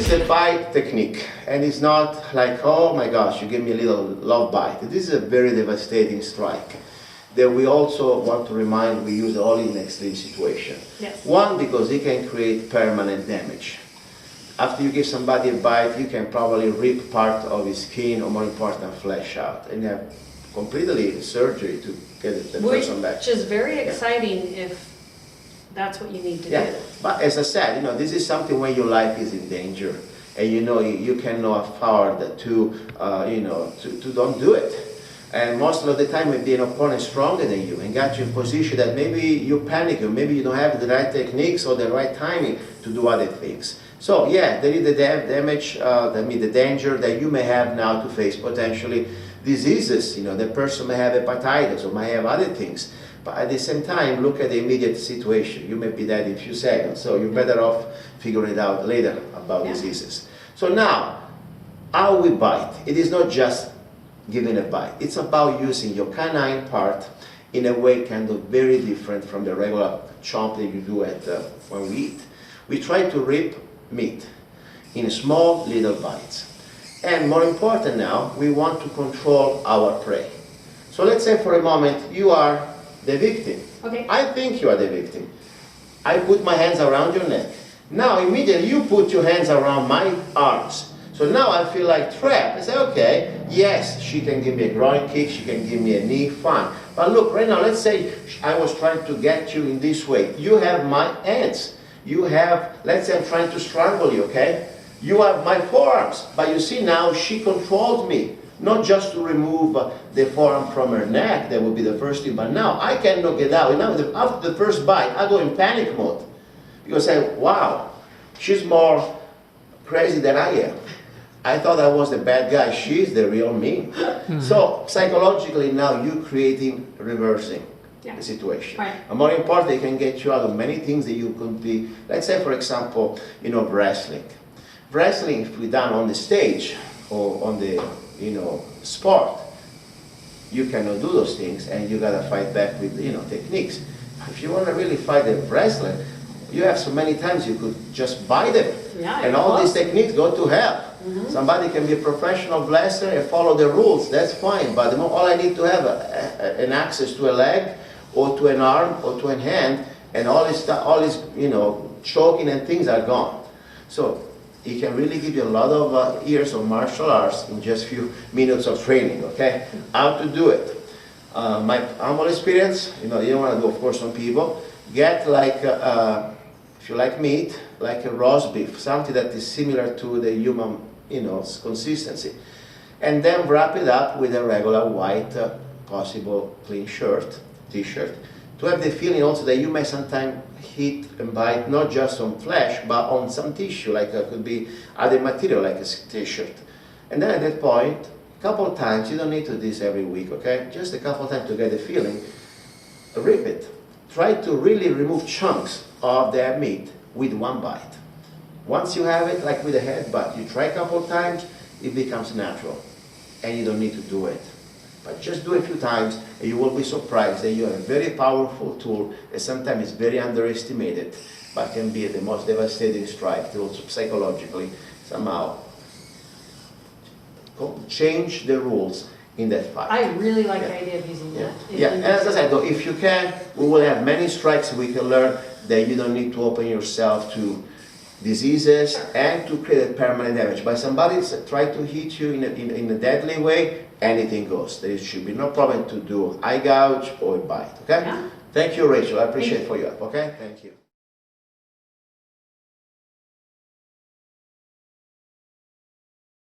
is the bite technique, and it's not like, oh my gosh, you give me a little love bite. This is a very devastating strike that we also want to remind we use only in extreme situation. Yes. One, because it can create permanent damage. After you give somebody a bite, you can probably rip part of his skin, or more important, flesh out, and you have completely surgery to get the person back. Which is very exciting if that's what you need to do. But as I said, this is something when your life is in danger, and you cannot afford to don't do it. And most of the time, maybe an opponent is stronger than you and got you in a position that maybe you panic, or maybe you don't have the right techniques or the right timing to do other things. So yeah, there is the damage, the danger that you may have now to face potentially diseases. The person may have hepatitis or may have other things. But at the same time, look at the immediate situation. You may be dead in a few seconds, so you're better off figuring it out later about diseases. So now, how we bite. It is not just giving a bite. It's about using your canine part in a way kind of very different from the regular chomp that you do when we eat. We try to rip meat in small little bites. And more important now, we want to control our prey. So let's say for a moment you are the victim. Okay. I think you are the victim. I put my hands around your neck. Now immediately you put your hands around my arms. So now I feel like trapped. I say, okay, yes, she can give me a groin kick, she can give me a knee, fine. But look, right now, let's say I was trying to get you in this way. You have my hands. You have, let's say I'm trying to strangle you, okay? You have my forearms. But you see now, she controlled me. Not just to remove the forearm from her neck, that would be the first thing, but now I cannot get out. And now after the first bite, I go in panic mode. Because I say, wow, she's more crazy than I am. I thought I was the bad guy, she's the real me. So psychologically now you're reversing the situation. Right. And more important, it can get you out of many things that you could be, let's say for example, wrestling. Wrestling, if we done on the stage or on the sport, you cannot do those things and you gotta fight back with techniques. If you want to really fight a wrestler, you have so many times you could just buy them. Yeah, and all these techniques go to hell. Somebody can be a professional blaster and follow the rules, that's fine, but all I need to have an access to a leg or to an arm or to a hand, and all this choking and things are gone. So it can really give you a lot of years of martial arts in just a few minutes of training, okay? How to do it. My humble experience, you don't want to do, of course, some people, get like, if you like meat, like a roast beef, something that is similar to the human, consistency. And then wrap it up with a regular white, possible clean shirt, t-shirt, to have the feeling also that you may sometimes hit and bite not just on flesh, but on some tissue, like it could be other material, like a t-shirt. And then at that point, a couple of times, you don't need to do this every week, okay? Just a couple of times to get the feeling, rip it. Try to really remove chunks of that meat with one bite. Once you have it, like with a headbutt, you try a couple of times, it becomes natural, and you don't need to do it. But just do it a few times, and you will be surprised that you have a very powerful tool that sometimes is very underestimated, but can be the most devastating strike that also psychologically somehow change the rules in that fight. I really like the idea of using that. Yeah, and as I said, though, if you can, we will have many strikes we can learn that you don't need to open yourself to diseases and to create permanent damage. But somebody try to hit you in a deadly way, anything goes. There should be no problem to do eye gouge or bite, okay? Yeah. Thank you, Rachel. I appreciate for your help, okay? Thank you.